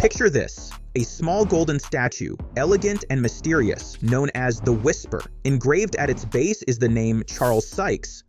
Picture this. A small golden statue, elegant and mysterious, known as the Whisper. Engraved at its base is the name Charles Sykes.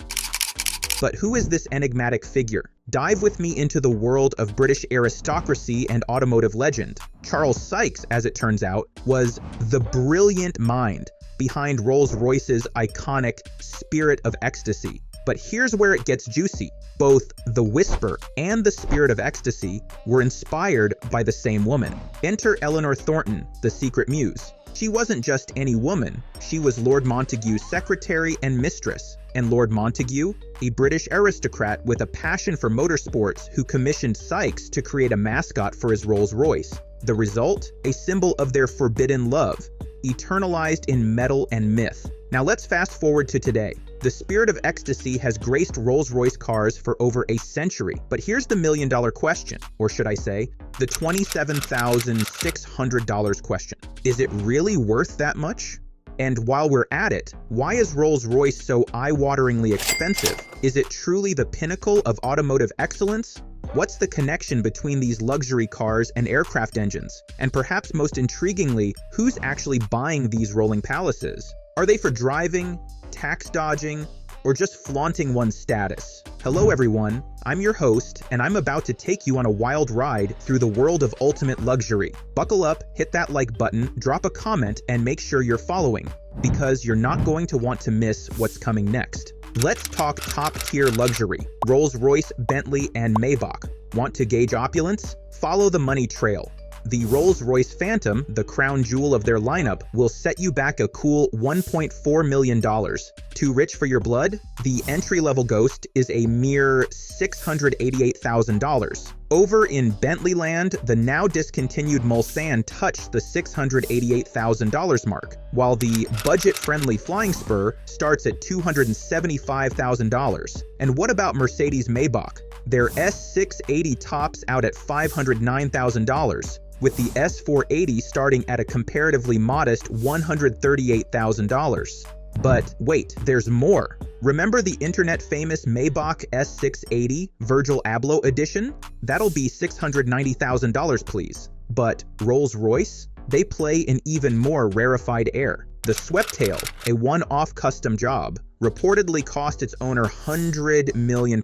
But who is this enigmatic figure? Dive with me into the world of British aristocracy and automotive legend. Charles Sykes, as it turns out, was the brilliant mind behind Rolls-Royce's iconic Spirit of Ecstasy. But here's where it gets juicy. Both the Whisper and the Spirit of Ecstasy were inspired by the same woman. Enter Eleanor Thornton, the secret muse. She wasn't just any woman, she was Lord Montagu's secretary and mistress. And Lord Montagu, a British aristocrat with a passion for motorsports who commissioned Sykes to create a mascot for his Rolls-Royce. The result? A symbol of their forbidden love, eternalized in metal and myth. Now let's fast forward to today. The Spirit of Ecstasy has graced Rolls-Royce cars for over a century. But here's the million-dollar question, or should I say, the $27,600 question. Is it really worth that much? And while we're at it, why is Rolls-Royce so eye-wateringly expensive? Is it truly the pinnacle of automotive excellence? What's the connection between these luxury cars and aircraft engines? And perhaps most intriguingly, who's actually buying these rolling palaces? Are they for driving, tax dodging, or just flaunting one's status? Hello everyone, I'm your host, and I'm about to take you on a wild ride through the world of ultimate luxury. Buckle up, hit that like button, drop a comment, and make sure you're following, because you're not going to want to miss what's coming next. Let's talk top-tier luxury, Rolls-Royce, Bentley, and Maybach. Want to gauge opulence? Follow the money trail. The Rolls-Royce Phantom, the crown jewel of their lineup, will set you back a cool $1.4 million. Too rich for your blood? The entry-level Ghost is a mere $688,000. Over in Bentley land, the now discontinued Mulsanne touched the $688,000 mark, while the budget-friendly Flying Spur starts at $275,000. And what about Mercedes Maybach? Their S680 tops out at $509,000. With the S480 starting at a comparatively modest $138,000. But wait, there's more. Remember the internet-famous Maybach S680 Virgil Abloh edition? That'll be $690,000, please. But Rolls-Royce? They play in even more rarefied air. The Sweptail, a one-off custom job, reportedly cost its owner £100 million.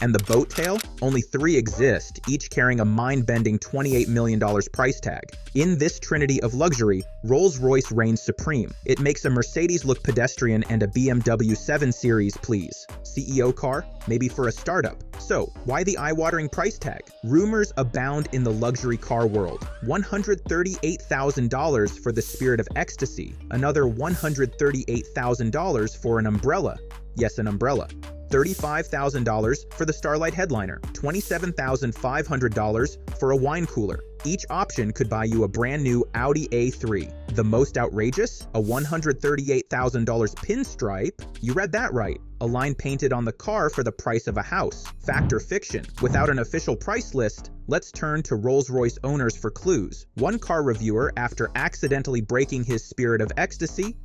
And the Boat Tail? Only 3 exist, each carrying a mind-bending $28 million price tag. In this trinity of luxury, Rolls-Royce reigns supreme. It makes a Mercedes look pedestrian and a BMW 7 Series please. CEO car? Maybe for a startup. So, why the eye-watering price tag? Rumors abound in the luxury car world. $138,000 for the Spirit of Ecstasy. Another $138,000 for an umbrella. Yes, an umbrella. $35,000 for the Starlight headliner. $27,500 for a wine cooler. Each option could buy you a brand new Audi A3. The most outrageous? A $138,000 pinstripe. You read that right. A line painted on the car for the price of a house. Fact or fiction? Without an official price list, let's turn to Rolls-Royce owners for clues. One car reviewer, after accidentally breaking his Spirit of Ecstasy,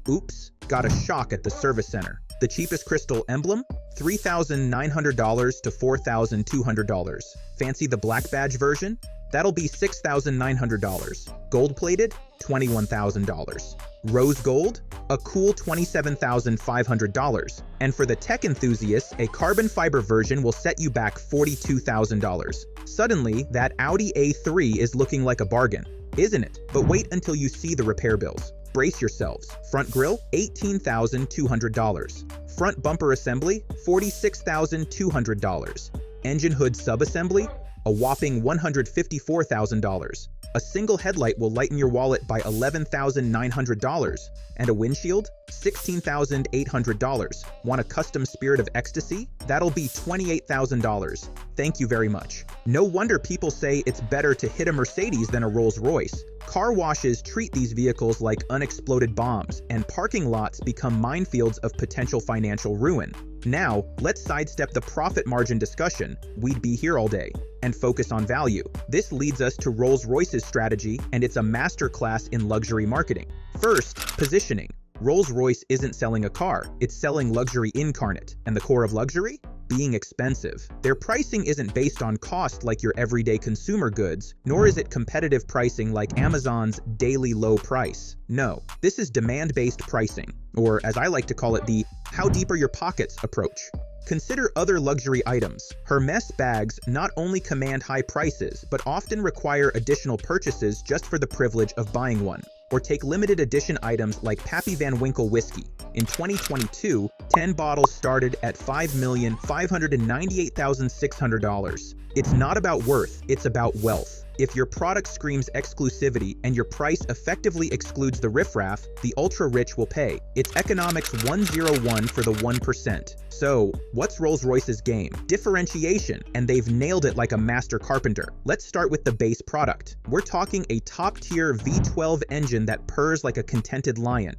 got a shock at the service center. The cheapest crystal emblem? $3,900 to $4,200. Fancy the black badge version? That'll be $6,900. Gold-plated? $21,000. Rose gold? A cool $27,500. And for the tech enthusiasts, a carbon fiber version will set you back $42,000. Suddenly, that Audi A3 is looking like a bargain, isn't it? But wait until you see the repair bills. Brace yourselves. Front grille? $18,200. Front bumper assembly? $46,200. Engine hood subassembly? A whopping $154,000. A single headlight will lighten your wallet by $11,900. And a windshield? $16,800. Want a custom Spirit of Ecstasy? That'll be $28,000. Thank you very much. No wonder people say it's better to hit a Mercedes than a Rolls-Royce. Car washes treat these vehicles like unexploded bombs, and parking lots become minefields of potential financial ruin. Now, let's sidestep the profit margin discussion, we'd be here all day, and focus on value. This leads us to Rolls-Royce's strategy, and it's a masterclass in luxury marketing. First, positioning. Rolls-Royce isn't selling a car, it's selling luxury incarnate. And the core of luxury? Being expensive. Their pricing isn't based on cost like your everyday consumer goods, nor is it competitive pricing like Amazon's daily low price. No, this is demand-based pricing, or as I like to call it, the how deep are your pockets approach. Consider other luxury items. Hermes bags not only command high prices, but often require additional purchases just for the privilege of buying one. Or take limited edition items like Pappy Van Winkle whiskey. In 2022, 10 bottles started at $5,598,600. It's not about worth, it's about wealth. If your product screams exclusivity and your price effectively excludes the riffraff, the ultra-rich will pay. It's economics 101 for the 1%. So, what's Rolls-Royce's game? Differentiation, and they've nailed it like a master carpenter. Let's start with the base product. We're talking a top-tier V12 engine that purrs like a contented lion.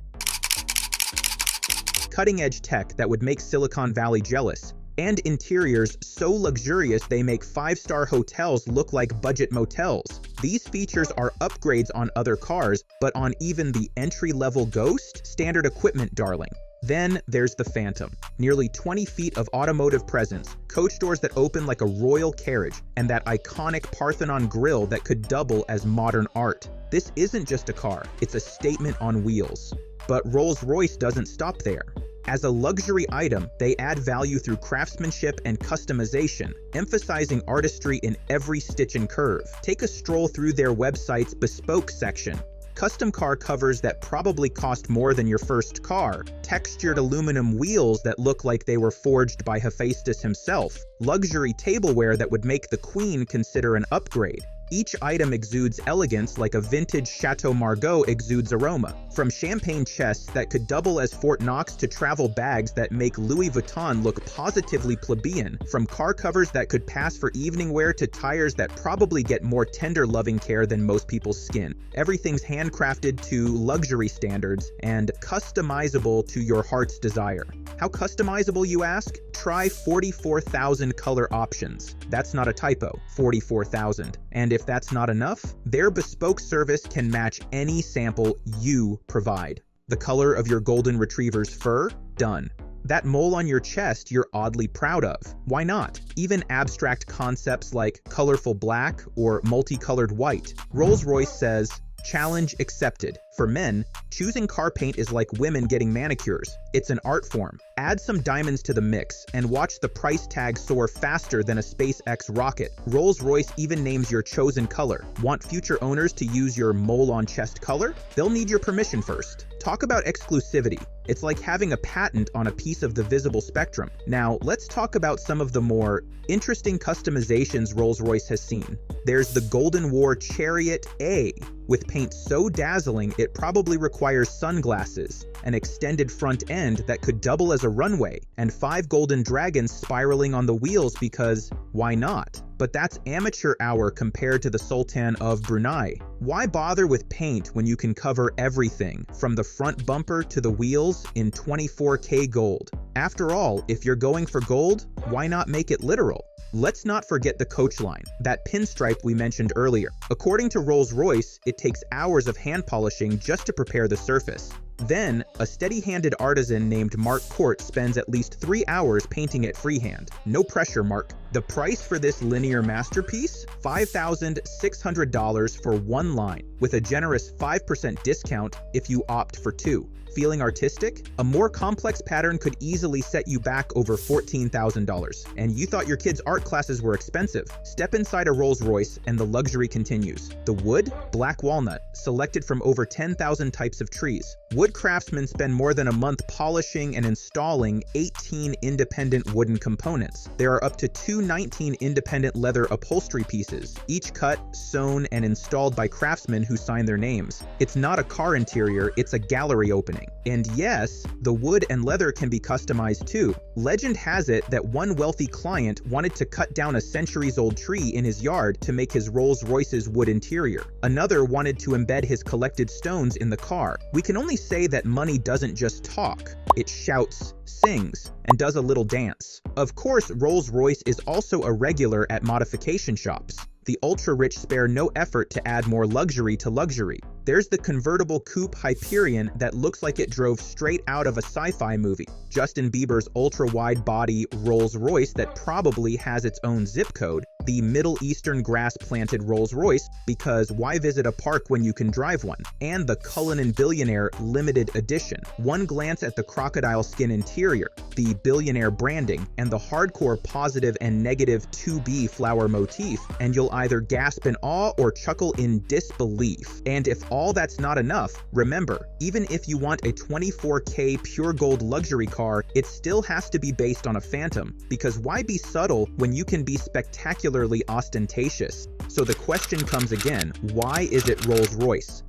Cutting-edge tech that would make Silicon Valley jealous. And interiors so luxurious they make five-star hotels look like budget motels. These features are upgrades on other cars, but on even the entry-level Ghost, standard equipment, darling. Then there's the Phantom. Nearly 20 feet of automotive presence, coach doors that open like a royal carriage, and that iconic Parthenon grille that could double as modern art. This isn't just a car, it's a statement on wheels. But Rolls-Royce doesn't stop there. As a luxury item, they add value through craftsmanship and customization, emphasizing artistry in every stitch and curve. Take a stroll through their website's bespoke section. Custom car covers that probably cost more than your first car, textured aluminum wheels that look like they were forged by Hephaestus himself, luxury tableware that would make the Queen consider an upgrade. Each item exudes elegance like a vintage Chateau Margaux exudes aroma. From champagne chests that could double as Fort Knox to travel bags that make Louis Vuitton look positively plebeian. From car covers that could pass for evening wear to tires that probably get more tender loving care than most people's skin. Everything's handcrafted to luxury standards and customizable to your heart's desire. How customizable, you ask? Try 44,000 color options. That's not a typo, 44,000. And if that's not enough, their bespoke service can match any sample you provide. The color of your golden retriever's fur? Done. That mole on your chest you're oddly proud of? Why not? Even abstract concepts like colorful black or multicolored white. Rolls-Royce says, challenge accepted. For men, choosing car paint is like women getting manicures. It's an art form. Add some diamonds to the mix and watch the price tag soar faster than a SpaceX rocket. Rolls-Royce even names your chosen color. Want future owners to use your mole-on-chest color? They'll need your permission first. Talk about exclusivity. It's like having a patent on a piece of the visible spectrum. Now, let's talk about some of the more interesting customizations Rolls-Royce has seen. There's the Golden War Chariot A, with paint so dazzling it probably requires sunglasses, an extended front end that could double as a runway, and 5 golden dragons spiraling on the wheels because, why not? But that's amateur hour compared to the Sultan of Brunei. Why bother with paint when you can cover everything, from the front bumper to the wheels, in 24K gold? After all, if you're going for gold, why not make it literal? Let's not forget the coach line, that pinstripe we mentioned earlier. According to Rolls-Royce, it takes hours of hand polishing just to prepare the surface. Then, a steady-handed artisan named Mark Court spends at least 3 hours painting it freehand. No pressure, Mark. The price for this linear masterpiece? $5,600 for one line, with a generous 5% discount if you opt for 2. Feeling artistic? A more complex pattern could easily set you back over $14,000. And you thought your kids' art classes were expensive. Step inside a Rolls-Royce and the luxury continues. The wood? Black walnut, selected from over 10,000 types of trees. Wood craftsmen spend more than a month polishing and installing 18 independent wooden components. There are up to 219 independent leather upholstery pieces, each cut, sewn, and installed by craftsmen who sign their names. It's not a car interior, it's a gallery opening. And yes, the wood and leather can be customized too. Legend has it that one wealthy client wanted to cut down a centuries-old tree in his yard to make his Rolls-Royce's wood interior. Another wanted to embed his collected stones in the car. We can only say that money doesn't just talk. It shouts, sings, and does a little dance. Of course, Rolls-Royce is also a regular at modification shops. The ultra-rich spare no effort to add more luxury to luxury. There's the convertible coupe Hyperion that looks like it drove straight out of a sci-fi movie. Justin Bieber's ultra-wide body Rolls-Royce that probably has its own zip code. The Middle Eastern grass-planted Rolls-Royce, because why visit a park when you can drive one? And the Cullinan Billionaire Limited Edition. One glance at the crocodile skin interior, the billionaire branding, and the hardcore positive and negative 2B flower motif, and you'll either gasp in awe or chuckle in disbelief. And if all that's not enough, remember, even if you want a 24K pure gold luxury car, it still has to be based on a Phantom, because why be subtle when you can be spectacularly ostentatious? So the question comes again, why is it Rolls-Royce?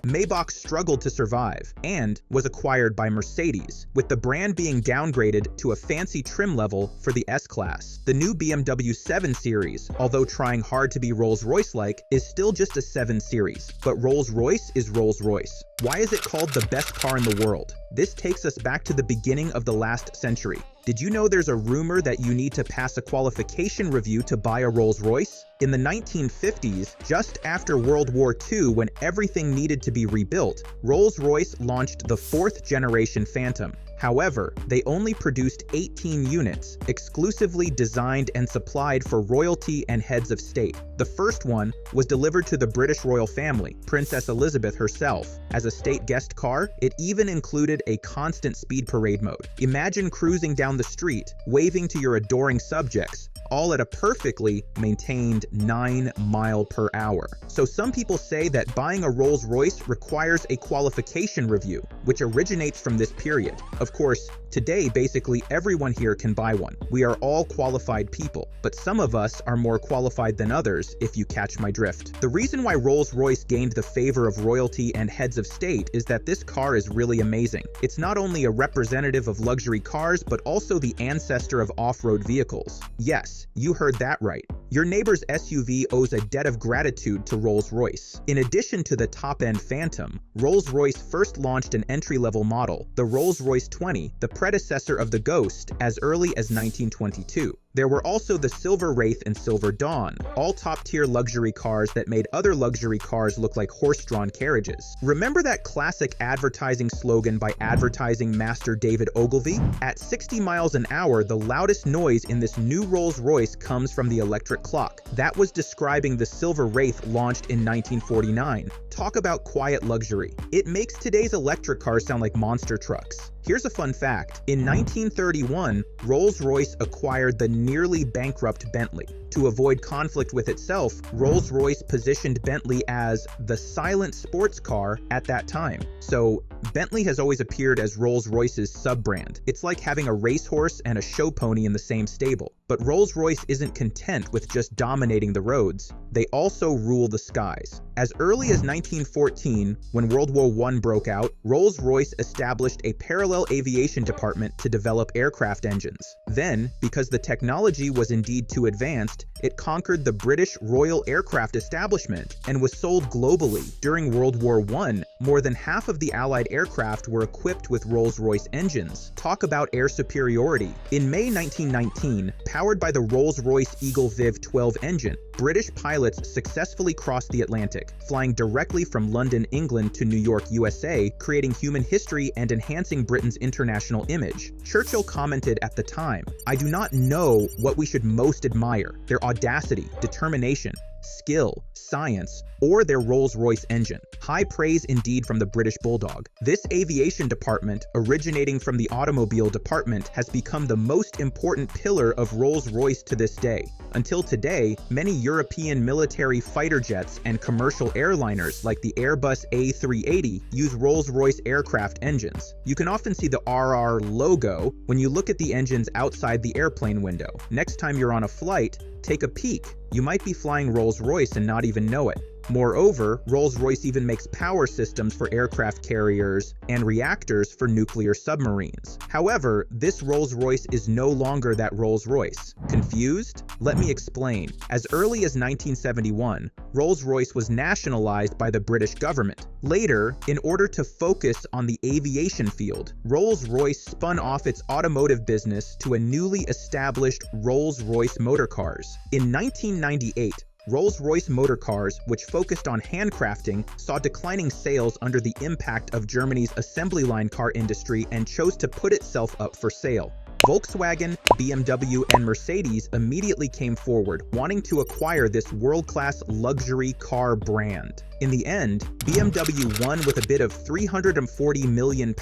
Maybach struggled to survive and was acquired by Mercedes, with the brand being downgraded to a fancy trim level for the S-Class. The new BMW 7 Series, although trying hard to be Rolls-Royce-like, is still just a 7 Series, but Rolls-Royce is Rolls-Royce. Why is it called the best car in the world? This takes us back to the beginning of the last century. Did you know there's a rumor that you need to pass a qualification review to buy a Rolls-Royce? In the 1950s, just after World War II, when everything needed to be rebuilt, Rolls-Royce launched the 4th generation Phantom. However, they only produced 18 units, exclusively designed and supplied for royalty and heads of state. The first one was delivered to the British royal family, Princess Elizabeth herself. As a state guest car, it even included a constant speed parade mode. Imagine cruising down the street, waving to your adoring subjects, all at a perfectly maintained 9 miles per hour. So some people say that buying a Rolls-Royce requires a qualification review, which originates from this period. Of course, today basically everyone here can buy one. We are all qualified people, but some of us are more qualified than others, if you catch my drift. The reason why Rolls-Royce gained the favor of royalty and heads of state is that this car is really amazing. It's not only a representative of luxury cars, but also the ancestor of off-road vehicles. Yes, you heard that right. Your neighbor's SUV owes a debt of gratitude to Rolls-Royce. In addition to the top-end Phantom, Rolls-Royce first launched an entry-level model, the Rolls-Royce 20, the predecessor of the Ghost, as early as 1922. There were also the Silver Wraith and Silver Dawn, all top-tier luxury cars that made other luxury cars look like horse-drawn carriages. Remember that classic advertising slogan by advertising master David Ogilvy? At 60 miles an hour, the loudest noise in this new Rolls-Royce comes from the electric clock. That was describing the Silver Wraith launched in 1949. Talk about quiet luxury. It makes today's electric cars sound like monster trucks. Here's a fun fact. In 1931, Rolls-Royce acquired the nearly bankrupt Bentley. To avoid conflict with itself, Rolls-Royce positioned Bentley as the silent sports car at that time. So Bentley has always appeared as Rolls-Royce's sub-brand. It's like having a racehorse and a show pony in the same stable. But Rolls-Royce isn't content with just dominating the roads. They also rule the skies. As early as 1914, when World War I broke out, Rolls-Royce established a parallel aviation department to develop aircraft engines. Then, because the technology was indeed too advanced, it conquered the British Royal Aircraft Establishment and was sold globally. During World War I, more than half of the Allied aircraft were equipped with Rolls-Royce engines. Talk about air superiority. In May 1919, powered by the Rolls-Royce Eagle Viv 12 engine, British pilots successfully crossed the Atlantic, flying directly from London, England to New York, USA, creating human history and enhancing Britain's international image. Churchill commented at the time, "I do not know what we should most admire, their audacity, determination, skill, science, or their Rolls-Royce engine." High praise indeed from the British Bulldog. This aviation department, originating from the automobile department, has become the most important pillar of Rolls-Royce to this day. Until today, many European military fighter jets and commercial airliners like the Airbus A380 use Rolls-Royce aircraft engines. You can often see the RR logo when you look at the engines outside the airplane window. Next time you're on a flight, take a peek. You might be flying Rolls-Royce and not even know it. Moreover, Rolls-Royce even makes power systems for aircraft carriers and reactors for nuclear submarines. However, this Rolls-Royce is no longer that Rolls-Royce. Confused? Let me explain. As early as 1971, Rolls-Royce was nationalized by the British government. Later, in order to focus on the aviation field, Rolls-Royce spun off its automotive business to a newly established Rolls-Royce Motor Cars. In 1998, Rolls-Royce Motor Cars, which focused on handcrafting, saw declining sales under the impact of Germany's assembly line car industry and chose to put itself up for sale. Volkswagen, BMW, and Mercedes immediately came forward, wanting to acquire this world-class luxury car brand. In the end, BMW won with a bid of £340 million,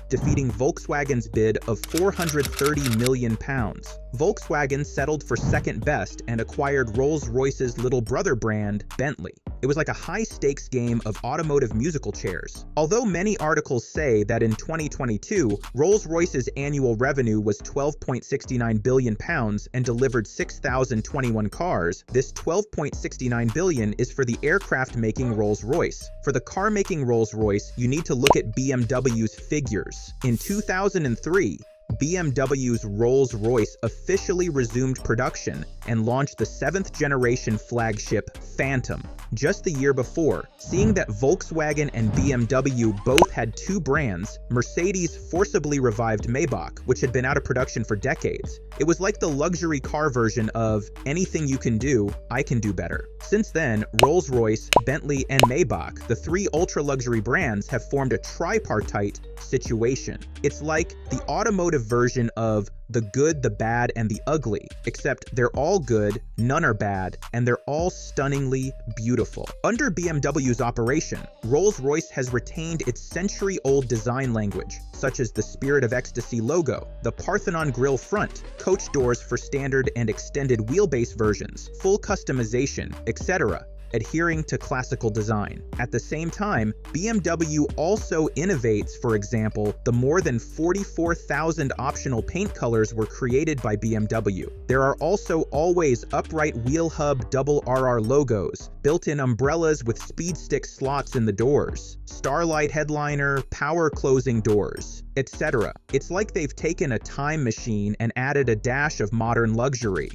defeating Volkswagen's bid of £430 million. Volkswagen settled for second best and acquired Rolls-Royce's little brother brand, Bentley. It was like a high-stakes game of automotive musical chairs. Although many articles say that in 2022, Rolls-Royce's annual revenue was £12.69 billion and delivered 6,021 cars, this £12.69 billion is for the aircraft-making Rolls-Royce. For the car-making Rolls-Royce, you need to look at BMW's figures. In 2003, BMW's Rolls-Royce officially resumed production and launched the 7th generation flagship Phantom. Just the year before, seeing that Volkswagen and BMW both had two brands, Mercedes forcibly revived Maybach, which had been out of production for decades. It was like the luxury car version of anything you can do, I can do better. Since then, Rolls-Royce, Bentley, and Maybach, the three ultra-luxury brands, have formed a tripartite situation. It's like the automotive version of the good, the bad, and the ugly, except they're all good, none are bad, and they're all stunningly beautiful. Under BMW's operation, Rolls-Royce has retained its century-old design language, such as the Spirit of Ecstasy logo, the Parthenon grille front, coach doors for standard and extended wheelbase versions, full customization, etc., adhering to classical design. At the same time, BMW also innovates. For example, the more than 44,000 optional paint colors were created by BMW. There are also always upright wheel hub double RR logos, built-in umbrellas with speed stick slots in the doors, starlight headliner, power closing doors, etc. It's like they've taken a time machine and added a dash of modern luxury.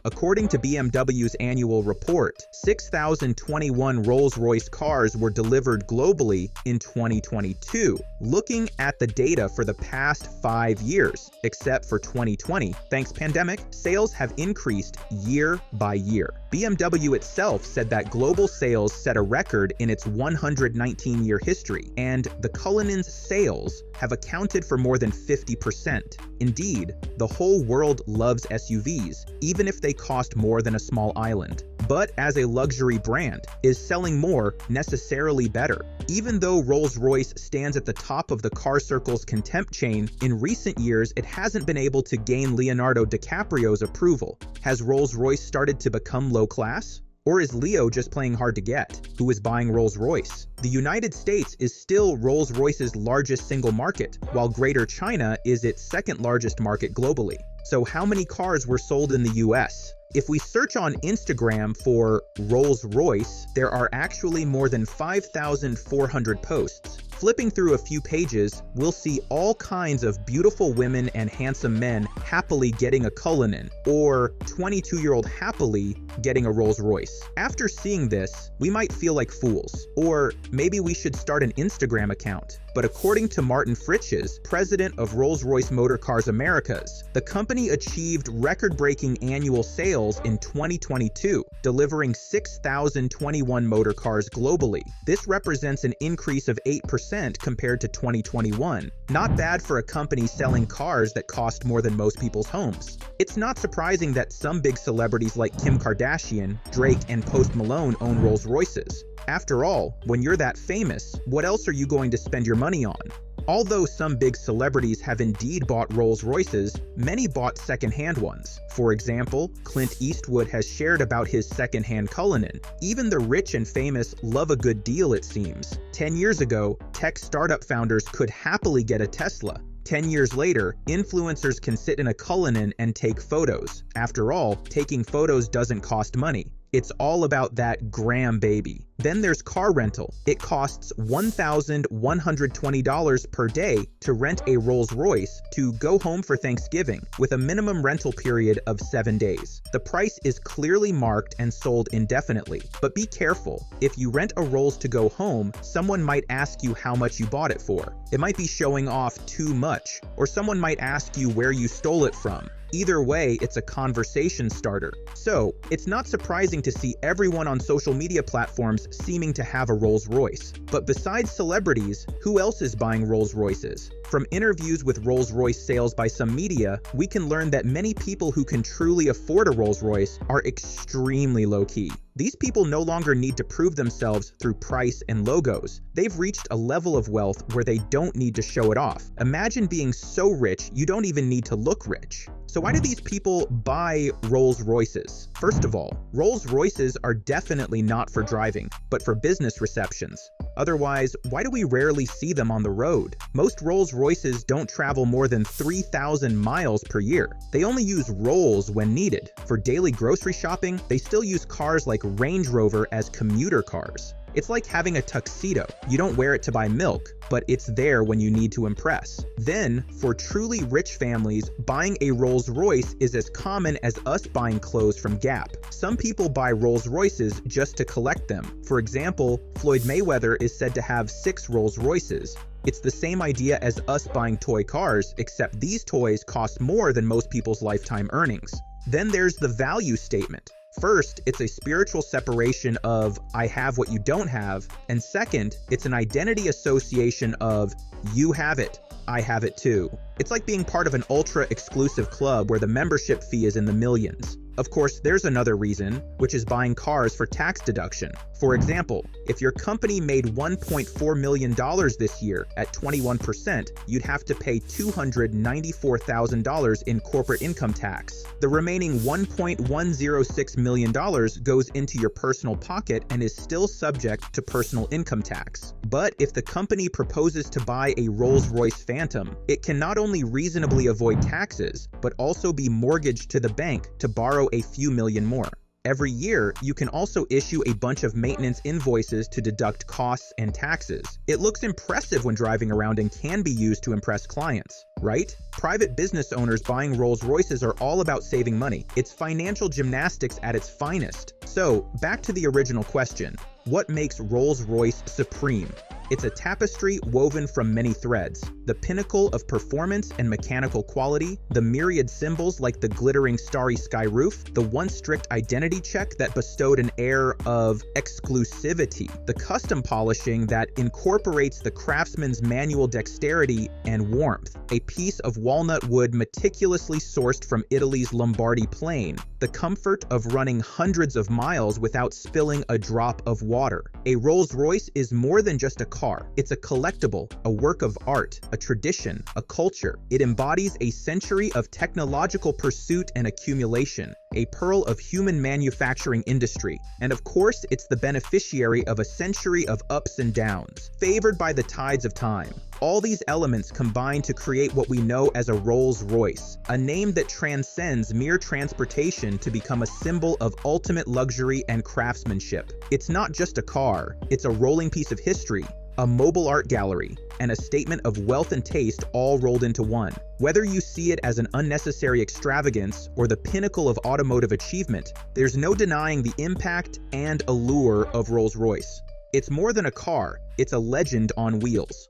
According to BMW's annual report, 6,021 Rolls-Royce cars were delivered globally in 2022. Looking at the data for the past 5 years, except for 2020, thanks pandemic, sales have increased year by year. BMW itself said that global sales set a record in its 119-year history, and the Cullinan's sales have accounted for more than 50%. Indeed, the whole world loves SUVs, even if they cost more than a small island. But as a luxury brand, is selling more necessarily better? Even though Rolls-Royce stands at the top of the car circle's contempt chain, in recent years it hasn't been able to gain Leonardo DiCaprio's approval. Has Rolls-Royce started to become low class? Or is Leo just playing hard to get? Who is buying Rolls-Royce? The United States is still Rolls-Royce's largest single market, while Greater China is its second largest market globally. So how many cars were sold in the US? If we search on Instagram for Rolls-Royce, there are actually more than 5,400 posts. Flipping through a few pages, we'll see all kinds of beautiful women and handsome men happily getting a Cullinan, or 22-year-old happily getting a Rolls-Royce. After seeing this, we might feel like fools, or maybe we should start an Instagram account. But according to Martin Fritches, president of Rolls-Royce Motor Cars Americas, the company achieved record-breaking annual sales in 2022, delivering 6,021 motor cars globally. This represents an increase of 8% compared to 2021. Not bad for a company selling cars that cost more than most people's homes. It's not surprising that some big celebrities like Kim Kardashian, Drake, and Post Malone own Rolls-Royces. After all, when you're that famous, what else are you going to spend your money on? Although some big celebrities have indeed bought Rolls-Royces, many bought second-hand ones. For example, Clint Eastwood has shared about his second-hand Cullinan. Even the rich and famous love a good deal, it seems. 10 years ago, tech startup founders could happily get a Tesla. 10 years later, influencers can sit in a Cullinan and take photos. After all, taking photos doesn't cost money. It's all about that gram baby. Then there's car rental. It costs $1,120 per day to rent a Rolls-Royce to go home for Thanksgiving, with a minimum rental period of 7 days. The price is clearly marked and sold indefinitely. But be careful. If you rent a Rolls to go home, someone might ask you how much you bought it for. It might be showing off too much, or someone might ask you where you stole it from. Either way, it's a conversation starter. So, it's not surprising to see everyone on social media platforms seeming to have a Rolls-Royce. But besides celebrities, who else is buying Rolls-Royces? From interviews with Rolls-Royce sales by some media, we can learn that many people who can truly afford a Rolls-Royce are extremely low-key. These people no longer need to prove themselves through price and logos. They've reached a level of wealth where they don't need to show it off. Imagine being so rich you don't even need to look rich. So why do these people buy Rolls-Royces? First of all, Rolls-Royces are definitely not for driving, but for business receptions. Otherwise, why do we rarely see them on the road? Most Rolls-Royces don't travel more than 3,000 miles per year. They only use Rolls when needed. For daily grocery shopping, they still use cars like Range Rover as commuter cars. It's like having a tuxedo. You don't wear it to buy milk, but it's there when you need to impress. Then, for truly rich families, buying a Rolls-Royce is as common as us buying clothes from Gap. Some people buy Rolls-Royces just to collect them. For example, Floyd Mayweather is said to have 6 Rolls-Royces. It's the same idea as us buying toy cars, except these toys cost more than most people's lifetime earnings. Then there's the value statement. First, it's a spiritual separation of I have what you don't have, and second, it's an identity association of you have it, I have it too. It's like being part of an ultra-exclusive club where the membership fee is in the millions. Of course, there's another reason, which is buying cars for tax deduction. For example, if your company made $1.4 million this year at 21%, you'd have to pay $294,000 in corporate income tax. The remaining $1.106 million goes into your personal pocket and is still subject to personal income tax. But if the company proposes to buy a Rolls-Royce Phantom, it can not only reasonably avoid taxes, but also be mortgaged to the bank to borrow a few million more. Every year, you can also issue a bunch of maintenance invoices to deduct costs and taxes. It looks impressive when driving around and can be used to impress clients, right? Private business owners buying Rolls-Royces are all about saving money. It's financial gymnastics at its finest. So, back to the original question. What makes Rolls-Royce supreme? It's a tapestry woven from many threads, the pinnacle of performance and mechanical quality, the myriad symbols like the glittering starry sky roof, the once strict identity check that bestowed an air of exclusivity, the custom polishing that incorporates the craftsman's manual dexterity and warmth, a piece of walnut wood meticulously sourced from Italy's Lombardy plain, the comfort of running hundreds of miles without spilling a drop of water. A Rolls-Royce is more than just a car. It's a collectible, a work of art, a tradition, a culture. It embodies a century of technological pursuit and accumulation, a pearl of human manufacturing industry. And of course, it's the beneficiary of a century of ups and downs, favored by the tides of time. All these elements combine to create what we know as a Rolls-Royce, a name that transcends mere transportation to become a symbol of ultimate luxury and craftsmanship. It's not just a car, it's a rolling piece of history, a mobile art gallery, and a statement of wealth and taste all rolled into one. Whether you see it as an unnecessary extravagance or the pinnacle of automotive achievement, there's no denying the impact and allure of Rolls-Royce. It's more than a car, it's a legend on wheels.